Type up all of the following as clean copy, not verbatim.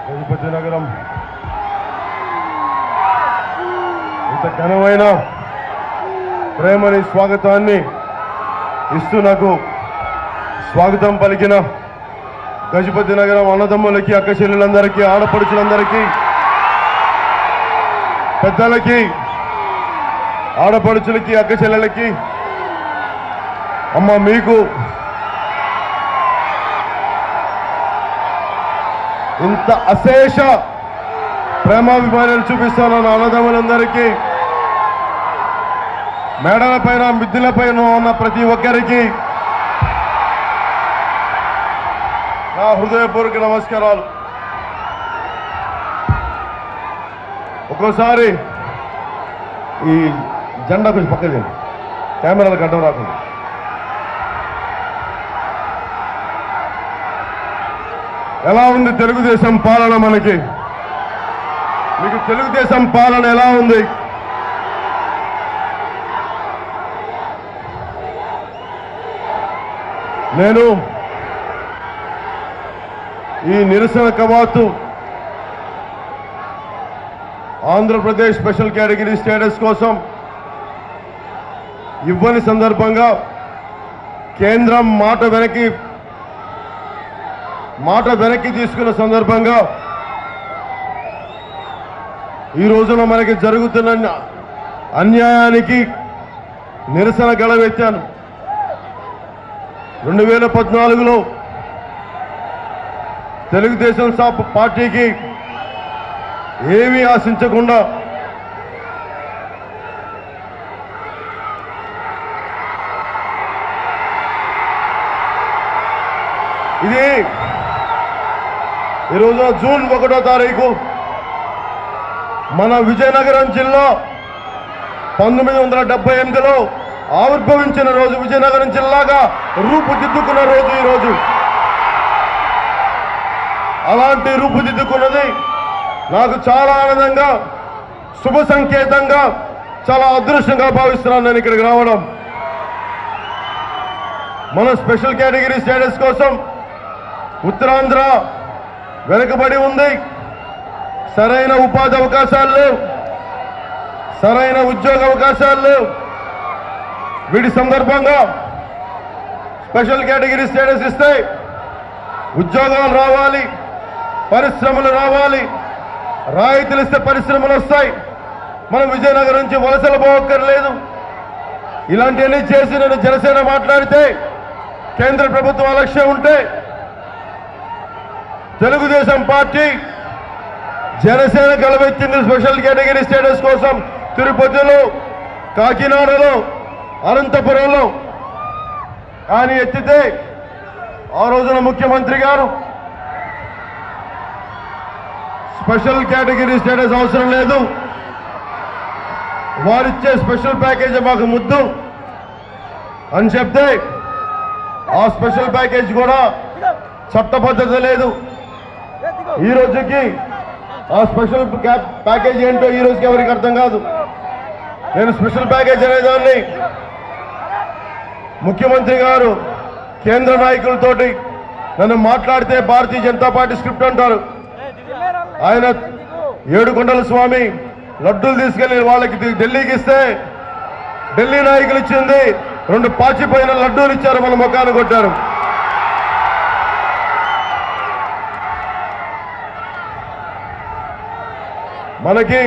గజపతి నగరం ఇంత ఘనమైన ప్రేమని స్వాగతాన్ని ఇస్తూ నాకు స్వాగతం పలికిన గజపతి నగరం అన్నదమ్ములకి, అక్క చెల్లెలందరికీ, ఆడపడుచులందరికీ, పెద్దలకి, ఆడపడుచులకి, అక్క చెల్లెలకి, అమ్మ మీకు ఇంత అశేష ప్రేమాభిమానాలు చూపిస్తాను నా అన్నదమ్ములందరికీ, మేడలపైన మిద్దెలపైన ఉన్న ప్రతి ఒక్కరికి నా హృదయపూర్వక నమస్కారాలు. ఒక్కోసారి ఈ జెండా కొంచెం పక్కది, కెమెరాలకు అడ్డం రాకుండా. ఎలా ఉంది తెలుగుదేశం పాలన? మీకు తెలుగుదేశం పాలన ఎలా ఉంది? నేను ఈ నిరసన కవాతు ఆంధ్రప్రదేశ్ స్పెషల్ కేటగిరీ స్టేటస్ కోసం ఇవ్వని సందర్భంగా కేంద్రం మాట వెనక్కి తీసుకున్న సందర్భంగా ఈ రోజున మనకి జరుగుతున్న అన్యాయానికి నిరసన గళమెత్తాను. 2014లో తెలుగుదేశం పార్టీకి ఏమీ ఆశించకుండా ఇది ఈ రోజున జూన్ 1వ తారీఖు మన విజయనగరం జిల్లా 1978లో ఆవిర్భవించిన రోజు, విజయనగరం జిల్లాగా రూపుదిద్దుకున్న రోజు ఈరోజు. అలాంటి రూపుదిద్దుకున్నది నాకు చాలా ఆనందంగా, శుభ సంకేతంగా, చాలా అదృష్టంగా భావిస్తున్నాను నేను ఇక్కడికి రావడం. మన స్పెషల్ కేటగిరీ స్టేటస్ కోసం ఉత్తరాంధ్ర వెనుకబడి ఉంది. సరైన ఉపాధి అవకాశాలు లేవు, సరైన ఉద్యోగ అవకాశాలు లేవు. వీటి సందర్భంగా స్పెషల్ కేటగిరీ స్టేటస్ ఇస్తే ఉద్యోగాలు రావాలి, పరిశ్రమలు రావాలి, రాయితీలు ఇస్తే పరిశ్రమలు వస్తాయి. మనం విజయనగరం నుంచి వలసలు పోవక్కర్లేదు. ఇలాంటివన్నీ చేసి నేను జనసేన మాట్లాడితే, కేంద్ర ప్రభుత్వం లక్ష్యం ఉంటే, తెలుగుదేశం పార్టీ జనసేన గెలవెత్తింది స్పెషల్ కేటగిరీ స్టేటస్ కోసం తిరుపతిలో, కాకినాడలో, అనంతపురంలో. కానీ ఎత్తితే ఆ రోజున ముఖ్యమంత్రి గారు స్పెషల్ కేటగిరీ స్టేటస్ అవసరం లేదు, వారిచ్చే స్పెషల్ ప్యాకేజీ మాకు ముద్దు అని చెప్తే ఆ స్పెషల్ ప్యాకేజ్ కూడా చట్టబద్ధత లేదు. ఈ రోజుకి ఆ స్పెషల్ ప్యాకేజ్ ఏంటో ఈ రోజుకి ఎవరికి అర్థం కాదు. నేను స్పెషల్ ప్యాకేజ్ అనేదాన్ని ముఖ్యమంత్రి గారు కేంద్ర నాయకులతోటి నన్ను మాట్లాడితే భారతీయ జనతా పార్టీ స్క్రిప్ట్ అంటారు. ఆయన ఏడుకొండల స్వామి లడ్డూలు తీసుకెళ్లి వాళ్ళకి ఢిల్లీకి ఇస్తే ఢిల్లీ నాయకులు ఇచ్చింది 2 పాచిపోయిన లడ్డూలు ఇచ్చారు, మన ముఖాన్ని కొట్టారు. మనకి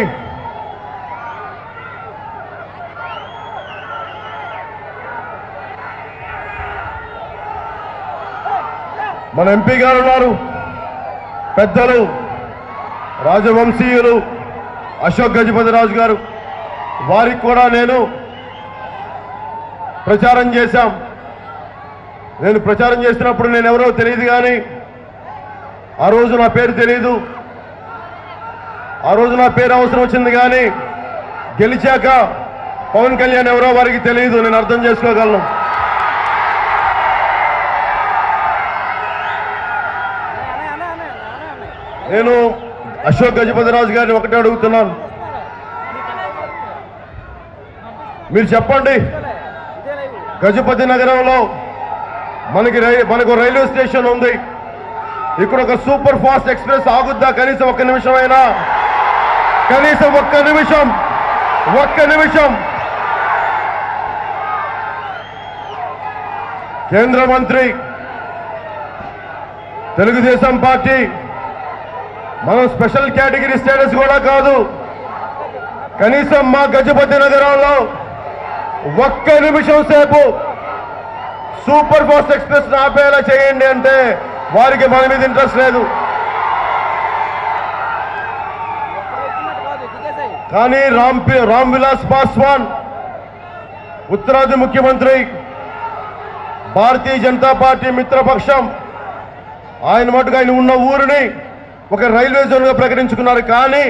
మన ఎంపీ గారు ఉన్నారు, పెద్దలు రాజవంశీయులు అశోక్ గజపతిరాజు గారు, వారికి కూడా నేను ప్రచారం చేశాం. నేను ప్రచారం చేసినప్పుడు నేను ఎవరో తెలియదు, కానీ ఆ రోజు నా పేరు తెలియదు, ఆ రోజు నా పేరు అవసరం వచ్చింది, కానీ గెలిచాక పవన్ కళ్యాణ్ ఎవరో వారికి తెలియదు. నేను అర్థం చేసుకోగలను. నేను అశోక్ గజపతిరాజు గారిని ఒకటే అడుగుతున్నాను, మీరు చెప్పండి, గజపతి నగరంలో మనకు రైల్వే స్టేషన్ ఉంది, ఇక్కడ ఒక సూపర్ ఫాస్ట్ ఎక్స్ప్రెస్ ఆగుద్దా? కనీసం ఒక్క నిమిషమైనా, కనీసం ఒక్క నిమిషం. కేంద్ర మంత్రి, తెలుగుదేశం పార్టీ, మనం స్పెషల్ కేటగిరీ స్టేటస్ కూడా కాదు, కనీసం మా గజపతి నగరంలో ఒక్క నిమిషం సేపు సూపర్ ఫాస్ట్ ఎక్స్ప్రెస్ ఆపేలా చేయండి అంటే వారికి మన మీద ఇంట్రెస్ట్ లేదు. కానీ రామ్ విలాస్ పాస్వాన్, ఉత్తరాది ముఖ్యమంత్రి, భారతీయ జనతా పార్టీ మిత్రపక్షం, ఆయన మటుకు ఆయన ఉన్న ఊరిని ఒక రైల్వే జోన్గా ప్రకటించుకున్నారు. కానీ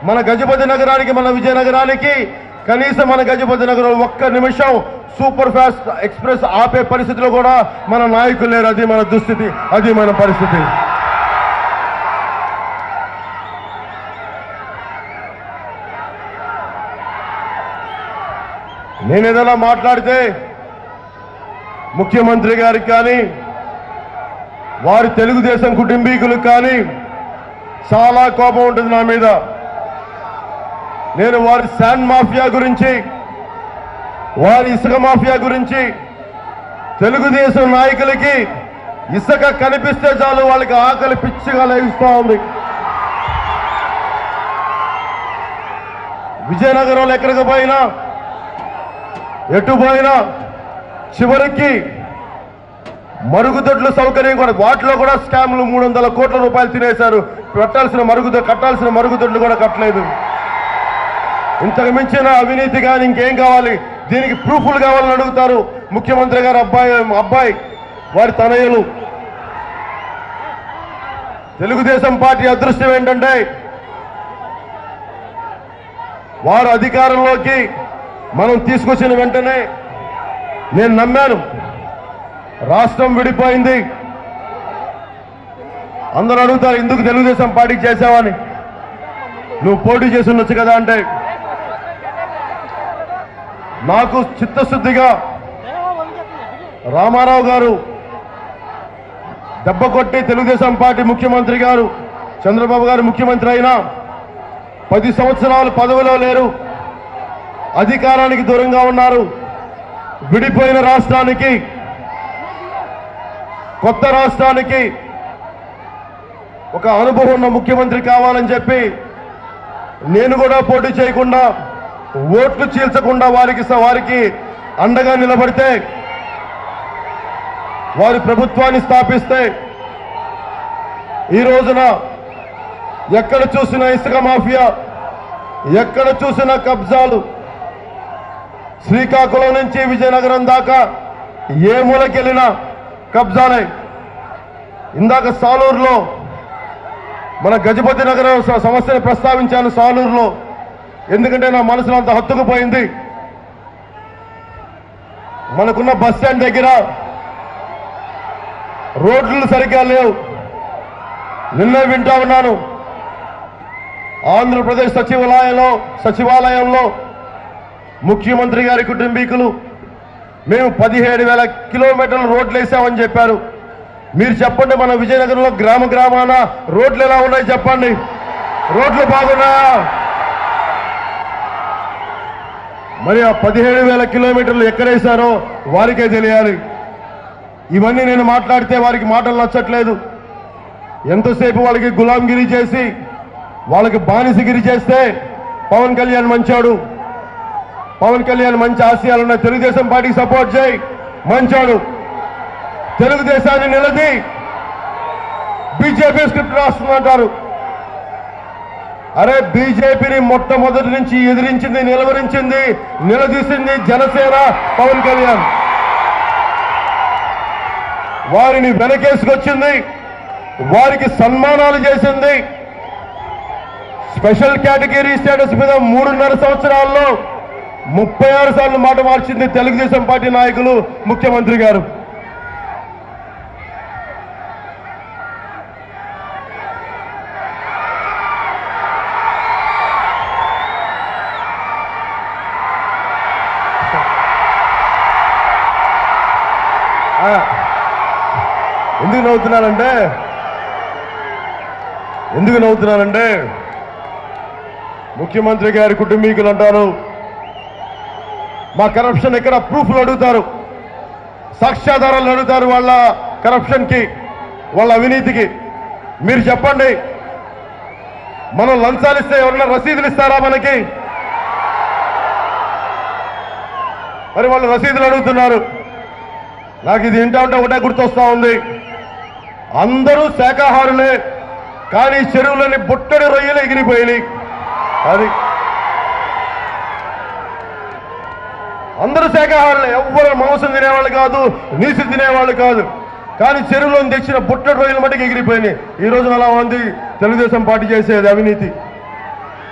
మన గజపతి నగరానికి, మన విజయనగరానికి కనీసం మన గజపతి నగరం ఒక్క నిమిషం సూపర్ ఫాస్ట్ ఎక్స్ప్రెస్ ఆపే పరిస్థితిలో కూడా మన నాయకులు లేరు. అది మన దుస్థితి, అది మన పరిస్థితి. నేను ఏదైనా మాట్లాడితే ముఖ్యమంత్రి గారికి కానీ వారి తెలుగుదేశం కుటుంబీకులకు కానీ చాలా కోపం ఉంటుంది నా మీద. నేను వారి శాండ్ మాఫియా గురించి, వారి ఇసుక మాఫియా గురించి, తెలుగుదేశం నాయకులకి ఇసుక కనిపిస్తే చాలు వాళ్ళకి ఆకలి పిచ్చిగా లేస్తూ ఉంది. విజయనగరంలో ఎక్కడికి పోయినా, ఎటు పోయినా చివరికి మరుగుదొడ్ల సౌకర్యం కూడా, వాటిలో కూడా స్కామ్లు 300 కోట్ల రూపాయలు తినేశారు. కట్టాల్సిన మరుగుదొడ్లు కూడా కట్టలేదు. ఇంతకు మించిన అవినీతి కానీ ఇంకేం కావాలి? దీనికి ప్రూఫ్లు కావాలని అడుగుతారు ముఖ్యమంత్రి గారు అబ్బాయి, వారి తనయులు. తెలుగుదేశం పార్టీ అదృష్టం ఏంటంటే వారు అధికారంలోకి మనం తీసుకొచ్చిన వెంటనే నేను నమ్మాను, రాష్ట్రం విడిపోయింది. అందరూ అడుగుతారు, ఎందుకు తెలుగుదేశం పార్టీకి చేశావని. నువ్వు పోటీ చేసి ఉండొచ్చు కదా అంటే, నాకు చిత్తశుద్ధిగా రామారావు గారు దెబ్బ కొట్టి తెలుగుదేశం పార్టీ ముఖ్యమంత్రి గారు చంద్రబాబు గారు ముఖ్యమంత్రి అయినా 10 సంవత్సరాలు పదవిలో లేరు, అధికారానికి దూరంగా ఉన్నారు. విడిపోయిన రాష్ట్రానికి, కొత్త రాష్ట్రానికి ఒక అనుభవం ఉన్న ముఖ్యమంత్రి కావాలని చెప్పి నేను కూడా పోటీ చేయకుండా, ఓట్లు చీల్చకుండా వారికి అండగా నిలబడితే, వారి ప్రభుత్వాన్ని స్థాపిస్తే ఈ రోజున ఎక్కడ చూసిన ఇసుక మాఫియా, ఎక్కడ చూసిన కబ్జాలు, శ్రీకాకుళం నుంచి విజయనగరం దాకా ఏ మూలకెళ్ళినా కబ్జాలే. ఇందాక సాలూరులో మన గజపతి నగరం సమస్యను ప్రస్తావించాను సాలూరులో, ఎందుకంటే నా మనసులో అంత హత్తుకుపోయింది. మనకున్న బస్ స్టాండ్ దగ్గర రోడ్లు సరిగ్గా లేవు. నిన్నే వింటా ఉన్నాను, ఆంధ్రప్రదేశ్ సచివాలయంలో ముఖ్యమంత్రి గారి కుటుంబీకులు మేము 17,000 కిలోమీటర్ల రోడ్లు వేసామని చెప్పారు. మీరు చెప్పండి, మన విజయనగరంలో గ్రామాన రోడ్లు ఎలా ఉన్నాయి చెప్పండి? రోడ్లు బాగున్నాయా? మరి ఆ 17,000 కిలోమీటర్లు ఎక్కడేశారో వారికే తెలియాలి. ఇవన్నీ నేను మాట్లాడితే వారికి మాటలు నచ్చట్లేదు. ఎంతసేపు వాళ్ళకి గులాంగిరి చేసి, వాళ్ళకి బానిసగిరి చేస్తే పవన్ కళ్యాణ్ మంచాడు, పవన్ కళ్యాణ్ మంచి ఆశయాలున్న తెలుగుదేశం పార్టీకి సపోర్ట్ చేయి, మంచాడు. తెలుగుదేశాన్ని నిలది బీజేపీ స్క్రిప్ట్ రాస్తుందంటారు. అరే బీజేపీని మొట్టమొదటి నుంచి ఎదిరించింది, నిలవరించింది, నిలదీసింది జనసేన, పవన్ కళ్యాణ్. వారిని వెనకేసుకొచ్చింది, వారికి సన్మానాలు చేసింది. స్పెషల్ కేటగిరీ స్టేటస్ మీద 3.5 సంవత్సరాల్లో 36 సార్లు మాట మార్చింది తెలుగుదేశం పార్టీ నాయకులు, ముఖ్యమంత్రి గారు. ఎందుకు నవ్వుతున్నానంటే ముఖ్యమంత్రి గారి కుటుంబీకులు అంటారు, మా కరప్షన్ ఎక్కడ ప్రూఫ్లు అడుగుతారు, సాక్ష్యాధారాలు అడుగుతారు వాళ్ళ కరప్షన్కి, వాళ్ళ అవినీతికి. మీరు చెప్పండి, మనం లంచాలు ఇస్తే ఎవరన్నా రసీదులు ఇస్తారా మనకి? మరి వాళ్ళు రసీదులు అడుగుతున్నారు. నాకు ఇది వింటా ఉంటే ఒకటే గుర్తొస్తా ఉంది, అందరూ శాకాహారులే కానీ చెరువులని బుట్టడి రొయ్యలు ఎగిరిపోయినాయి. అది అందరూ శాకాహారులే, ఎవ్వరు మాంసం తినేవాళ్ళు కాదు, నీసు తినేవాళ్ళు కాదు, కానీ చెరువులో తెచ్చిన బుట్టడి రొయ్యల మటుకు ఎగిరిపోయినాయి. ఈ రోజున అలా ఉంది తెలుగుదేశం పార్టీ చేసేది అవినీతి.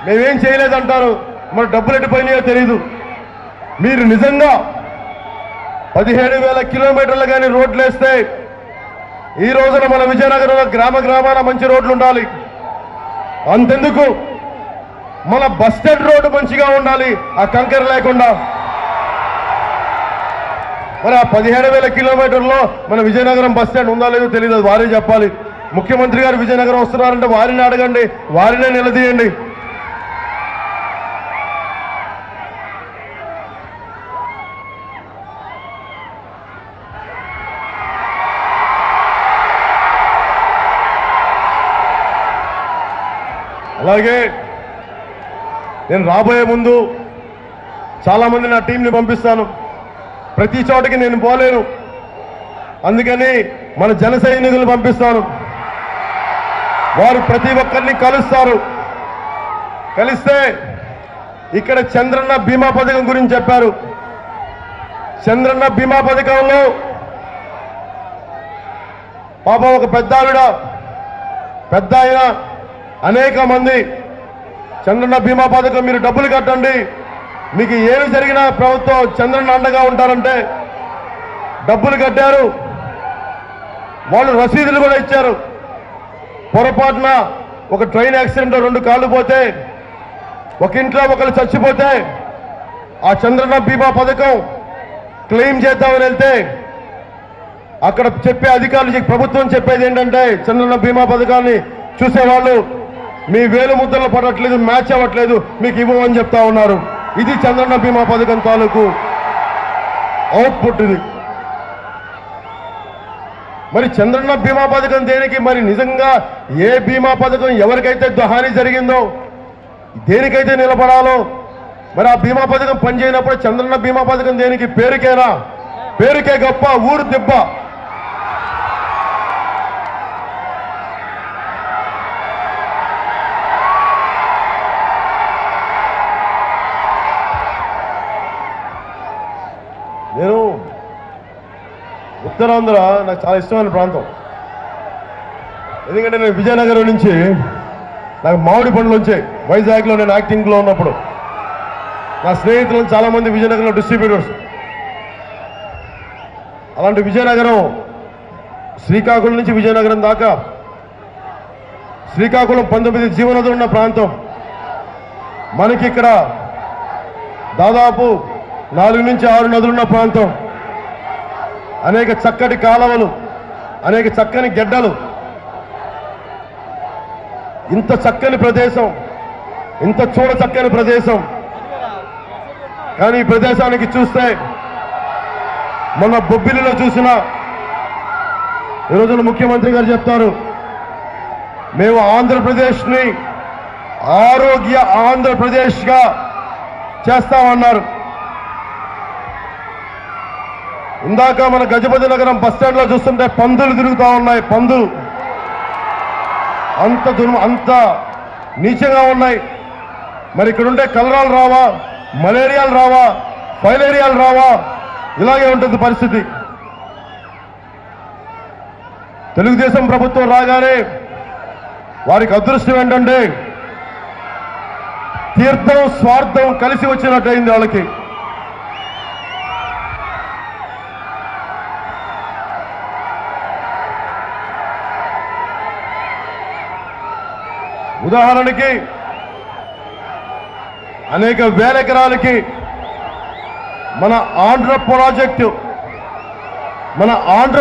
మేమేం చేయలేదంటారు, మరి డబ్బులు ఎట్టిపోయినాయో తెలీదు. మీరు నిజంగా 17,000 కిలోమీటర్లు కానీ రోడ్లు వేస్తే ఈ రోజున మన విజయనగరంలో గ్రామ గ్రామాన మంచి రోడ్లు ఉండాలి. అంతెందుకు మన బస్ స్టాండ్ రోడ్డు మంచిగా ఉండాలి, ఆ కంకర లేకుండా. మరి ఆ 17,000 కిలోమీటర్లో మన విజయనగరం బస్ స్టాండ్ ఉందా లేదో తెలియదు, వారే చెప్పాలి. ముఖ్యమంత్రి గారు విజయనగరం వస్తున్నారంటే వారిని అడగండి, వారినే నిలదీయండి. అలాగే నేను రాబోయే ముందు చాలా మంది నా టీంని పంపిస్తాను. ప్రతి చోటకి నేను పోలేను, అందుకని మన జన సైనికులు పంపిస్తాను. వారు ప్రతి ఒక్కరిని కలుస్తారు. కలిస్తే ఇక్కడ చంద్రన్న బీమా పథకం గురించి చెప్పారు. చంద్రన్న బీమా పథకంలో పాపం ఒక పెద్ద ఆయన అనేక మంది చంద్రన్న బీమా పథకం మీరు డబ్బులు కట్టండి, మీకు ఏమి జరిగినా ప్రభుత్వం చంద్రన్న అండగా ఉంటారంటే డబ్బులు కట్టారు. వాళ్ళు రసీదులు కూడా ఇచ్చారు. పొరపాటున ఒక ట్రైన్ యాక్సిడెంట్లో 2 కాళ్ళు పోతే, ఒక ఇంట్లో ఒకరు చచ్చిపోతే ఆ చంద్రన్న బీమా పథకం క్లెయిమ్ చేద్దామని వెళ్తే అక్కడ చెప్పే అధికారులు, ప్రభుత్వం చెప్పేది ఏంటంటే చంద్రన్న బీమా పథకాన్ని చూసేవాళ్ళు మీ వేలు ముద్రలు పడట్లేదు, మ్యాచ్ అవ్వట్లేదు, మీకు ఇవ్వమని చెప్తా ఉన్నారు. ఇది చంద్రన్న బీమా పథకం తాలూకు అవుట్పుట్. ఇది మరి చంద్రన్న బీమా పథకం దేనికి? మరి నిజంగా ఏ బీమా పథకం ఎవరికైతే హాని జరిగిందో, దేనికైతే నిలబడాలో, మరి ఆ బీమా పథకం పనిచేయనప్పుడు చంద్రన్న బీమా పథకం దేనికి? పేరుకేనా? పేరుకే గొప్ప, ఊరు దిబ్బ. నేను ఉత్తరాంధ్ర నాకు చాలా ఇష్టమైన ప్రాంతం. ఎందుకంటే నేను విజయనగరం నుంచి నాకు మామిడి పండ్లు వచ్చాయి. వైజాగ్లో నేను యాక్టింగ్లో ఉన్నప్పుడు నా స్నేహితులు చాలామంది విజయనగరంలో డిస్ట్రిబ్యూటర్స్. అలాంటి విజయనగరం, శ్రీకాకుళం నుంచి విజయనగరం దాకా, శ్రీకాకుళం 19 జీవనదులు ఉన్న ప్రాంతం. మనకి ఇక్కడ దాదాపు 4 నుంచి 6 నదులున్న ప్రాంతం. అనేక చక్కటి కాలవలు, అనేక చక్కని గెడ్డలు. ఇంత చక్కని ప్రదేశం, ఇంత చూడ చక్కని ప్రదేశం. కానీ ఈ ప్రదేశానికి చూస్తే మొన్న బొబ్బిలిలో చూసిన ఈ రోజున ముఖ్యమంత్రి గారు చెప్తారు, మేము ఆంధ్రప్రదేశ్ని ఆరోగ్య ఆంధ్రప్రదేశ్గా చేస్తామన్నారు. ఇందాక మన గజపతి నగరం బస్టాండ్లో చూస్తుంటే పందులు తిరుగుతూ ఉన్నాయి. పందులు అంత నీచంగా ఉన్నాయి. మరి ఇక్కడ ఉంటే కలరాలు రావా, మలేరియాలు రావా, ఫైలేరియాలు రావా? ఇలాగే ఉంటుంది పరిస్థితి. తెలుగుదేశం ప్రభుత్వం రాగానే వారికి అదృష్టం ఏంటంటే తీర్థం స్వార్థం కలిసి వచ్చినట్టయింది వాళ్ళకి. ఉదాహరణకి అనేక వేల ఎకరాలకి మన ఆంధ్ర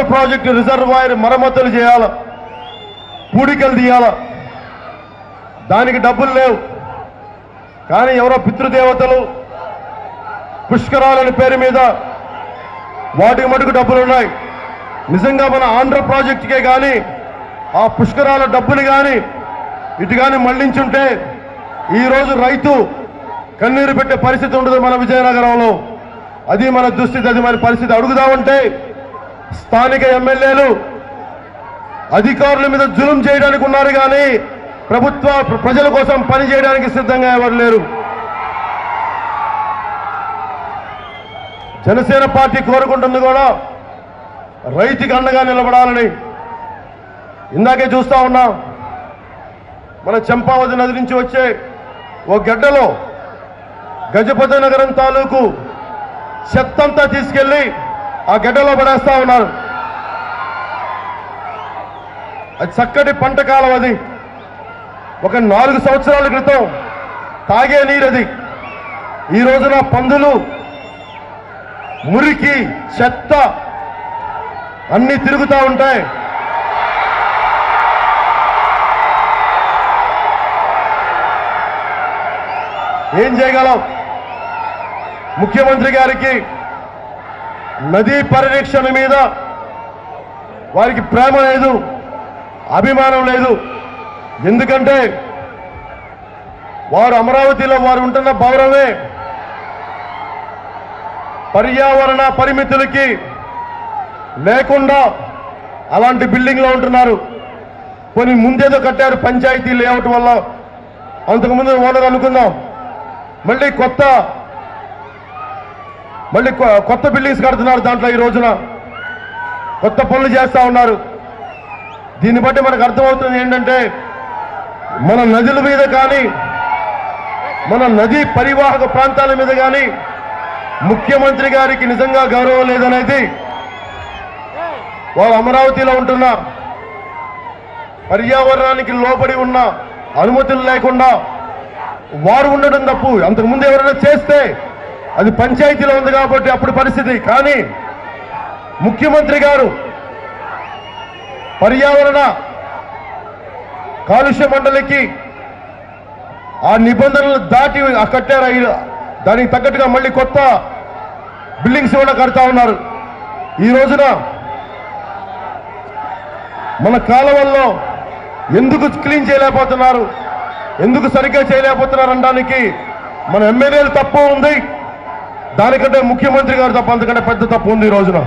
ప్రాజెక్టు రిజర్వాయర్ మరమ్మతులు చేయాల, పూడికలు తీయాల. దానికి డబ్బులు లేవు. కానీ ఎవరో పితృదేవతలు పుష్కరాలని పేరు మీద వాటికి మటుకు డబ్బులు ఉన్నాయి. నిజంగా మన ఆంధ్ర ప్రాజెక్టుకే కానీ ఆ పుష్కరాల డబ్బులు కానీ ఇటు కానీ మళ్లించుంటే ఈరోజు రైతు కన్నీరు పెట్టే పరిస్థితి ఉండదు మన విజయనగరంలో. అది మన దుస్థితి, అది మన పరిస్థితి. అడుగుదామంటే స్థానిక ఎమ్మెల్యేలు అధికారుల మీద జులుం చేయడానికి ఉన్నారు కానీ ప్రజల కోసం పని చేయడానికి సిద్ధంగా ఎవరు లేరు. జనసేన పార్టీ కోరుకుంటుంది కూడా రైతుకి అండగా నిలబడాలని. ఇందాకే చూస్తా ఉన్నాం, మన చంపావతి నది నుంచి వచ్చే ఓ గడ్డలో గజపతి నగరం తాలూకు చెత్తంతా తీసుకెళ్లి ఆ గడ్డలో పడేస్తా ఉన్నారు. అది చక్కటి పంట కాలం. అది ఒక 4 సంవత్సరాల క్రితం తాగే నీరు అది. ఈ రోజున పందులు, మురికి, చెత్త అన్ని తిరుగుతూ ఉంటాయి. ఏం చేయగలం? ముఖ్యమంత్రి గారికి నదీ పరిరక్షణ మీద వారికి ప్రేమ లేదు, అభిమానం లేదు. ఎందుకంటే వారు అమరావతిలో వారు ఉంటున్న భవనమే పర్యావరణ పరిమితులకి లేకుండా అలాంటి బిల్డింగ్లో ఉంటున్నారు. కొన్ని ముందేదో కట్టారు పంచాయతీ లేఅవుట్ వల్ల, అంతకుముందు ఓనర్ అనుకుందాం. మళ్ళీ కొత్త బిల్డింగ్స్ కడుతున్నారు. దాంట్లో ఈ రోజున కొత్త పనులు చేస్తా ఉన్నారు. దీన్ని బట్టి మనకు అర్థమవుతుంది ఏంటంటే మన నదుల మీద కానీ మన నదీ పరివాహక ప్రాంతాల మీద కానీ ముఖ్యమంత్రి గారికి నిజంగా గౌరవం లేదనేది వాళ్ళు అమరావతిలో ఉంటున్న పర్యావరణానికి లోబడి ఉన్న అనుమతులు లేకుండా వారు ఉండడం తప్పు. అంతకుముందు ఎవరైనా చేస్తే అది పంచాయతీలో ఉంది కాబట్టి అప్పుడు పరిస్థితి. కానీ ముఖ్యమంత్రి గారు పర్యావరణ కాలుష్య మండలికి ఆ నిబంధనలు దాటి కట్టారు. దానికి తగ్గట్టుగా మళ్ళీ కొత్త బిల్డింగ్స్ కూడా కడతా ఉన్నారు. ఈ రోజున మన కాలువల్లో ఎందుకు క్లీన్ చేయలేకపోతున్నారు, ఎందుకు సరిగ్గా చేయలేకపోతున్నారు అనడానికి మన ఎమ్మెల్యేలు తప్పు ఉంది. దానికంటే ముఖ్యమంత్రి గారు తప్ప అంతకంటే పెద్ద తప్పు ఉంది ఈ రోజున.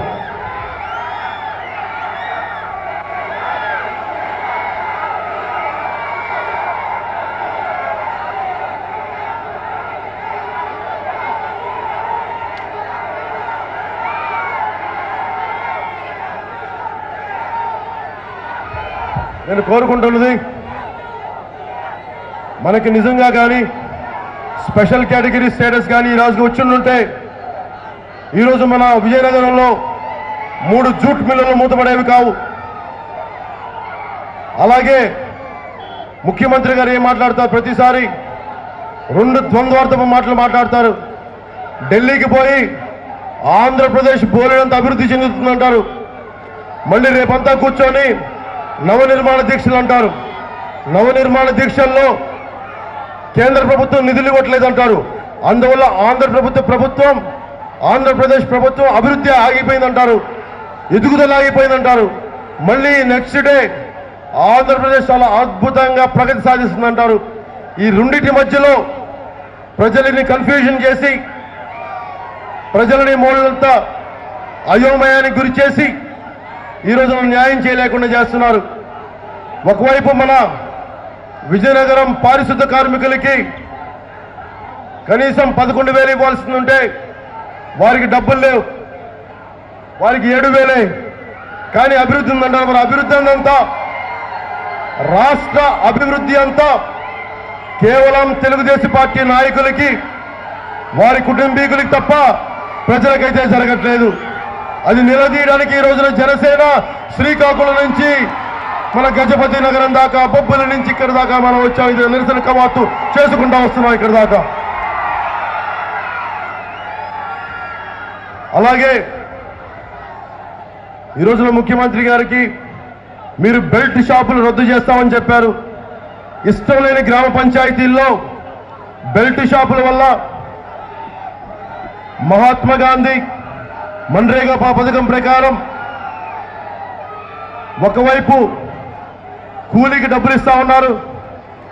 నేను కోరుకుంటున్నది మనకి నిజంగా కానీ స్పెషల్ కేటగిరీ స్టేటస్ కానీ ఈ రోజుకి వచ్చిండుంటే ఈరోజు మన విజయనగరంలో 3 జూట్ మిల్లులు మూతపడేవి కావు. అలాగే ముఖ్యమంత్రి గారు ఏం మాట్లాడతారు? ప్రతిసారి 2 ద్వంద్వార్థపు మాటలు మాట్లాడతారు. ఢిల్లీకి పోయి ఆంధ్రప్రదేశ్ బోలెడంత అభివృద్ధి చెందుతుందంటారు. మళ్ళీ రేపంతా కూర్చొని నవనిర్మాణ దీక్షలు అంటారు. నవనిర్మాణ దీక్షల్లో కేంద్ర ప్రభుత్వం నిధులు ఇవ్వట్లేదంటారు. అందువల్ల ఆంధ్రప్రదేశ్ ప్రభుత్వం అభివృద్ధి ఆగిపోయిందంటారు, ఎదుగుదల ఆగిపోయిందంటారు. మళ్ళీ నెక్స్ట్ డే ఆంధ్రప్రదేశ్ చాలా అద్భుతంగా ప్రగతి సాధిస్తుందంటారు. ఈ రెండింటి మధ్యలో ప్రజలని కన్ఫ్యూజన్ చేసి ప్రజలని మూలంతా అయోమయానికి గురి చేసి ఈ రోజున న్యాయం చేయలేకుండా చేస్తున్నారు. ఒకవైపు మన విజయనగరం పారిశుద్ధ కార్మికులకి కనీసం 11,000 ఇవ్వాల్సి ఉంటే వారికి డబ్బులు లేవు, వారికి 7,000. కానీ అభివృద్ధి ఉందంటారు. మరి అభివృద్ధి అంతా, రాష్ట్ర అభివృద్ధి అంతా కేవలం తెలుగుదేశం పార్టీ నాయకులకి, వారి కుటుంబీకులకి తప్ప ప్రజలకైతే జరగట్లేదు. అది నిలదీయడానికి ఈ రోజున జనసేన శ్రీకాకుళం నుంచి మన గజపతి నగరం దాకా, బొబ్బుల నుంచి ఇక్కడ దాకా మనం వచ్చాం. ఇది నిరసన కవాతు చేసుకుంటా వస్తున్నాం ఇక్కడ దాకా. అలాగే ఈ రోజున ముఖ్యమంత్రి గారికి మీరు బెల్ట్ షాపులు రద్దు చేస్తామని చెప్పారు. ఇష్టం లేని గ్రామ పంచాయతీల్లో బెల్ట్ షాపుల వల్ల మహాత్మా గాంధీ మన్రేగా పథకం ప్రకారం ఒకవైపు కూలీకి డబ్బులు ఇస్తా ఉన్నారు,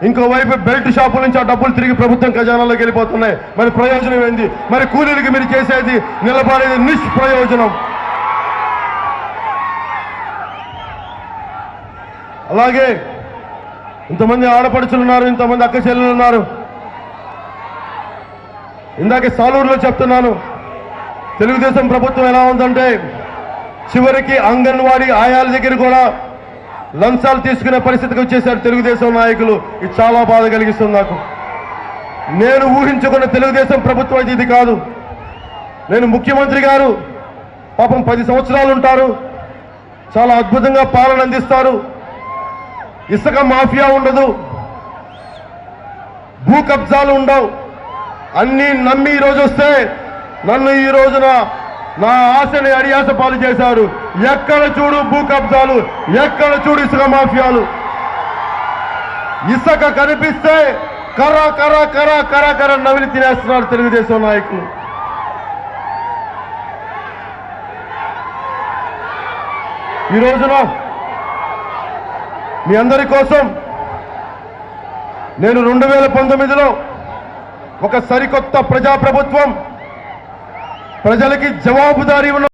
ఇంకోవైపు బెల్ట్ షాపుల నుంచి ఆ డబ్బులు తిరిగి ప్రభుత్వం ఖజానాలోకి వెళ్ళిపోతున్నాయి. మరి ప్రయోజనం ఏంది? మరి కూలీలకి మీరు చేసేది నిలబడేది నిష్ప్రయోజనం. అలాగే ఇంతమంది ఆడపడుచులు ఉన్నారు, ఇంతమంది అక్క చెల్లెలు ఉన్నారు. ఇందాకే సాలూరులో చెప్తున్నాను, తెలుగుదేశం ప్రభుత్వం ఎలా ఉందంటే చివరికి అంగన్వాడీ ఆయాల దగ్గర కూడా లంచాలు తీసుకునే పరిస్థితికి వచ్చేసారు తెలుగుదేశం నాయకులు. ఇది చాలా బాధ కలిగిస్తుంది నాకు. నేను ఊహించుకున్న తెలుగుదేశం ప్రభుత్వం అయితే ఇది కాదు. నేను ముఖ్యమంత్రి గారు పాపం 10 సంవత్సరాలు ఉంటారు, చాలా అద్భుతంగా పాలన అందిస్తారు. ఇసుక మాఫియా ఉండదు, భూ కబ్జాలు ఉండవు. అన్నీ నమ్మి ఈరోజు వస్తే నన్ను ఈ రోజున నా ఆశని అడియాస పాలు చేశారు. ఎక్కడ చూడు భూ కబ్జాలు, ఎక్కడ చూడు ఇసుక మాఫియాలు. ఇసుక కనిపిస్తే కర్ర కర్ర కర్ర కర్ర కర్ర నవిలి తినేస్తున్నారు తెలుగుదేశం నాయకులు. ఈ రోజున మీ అందరి కోసం నేను 2019లో ఒక సరికొత్త ప్రజాప్రభుత్వం, ప్రజలకి జవాబుదారీ ఉన్న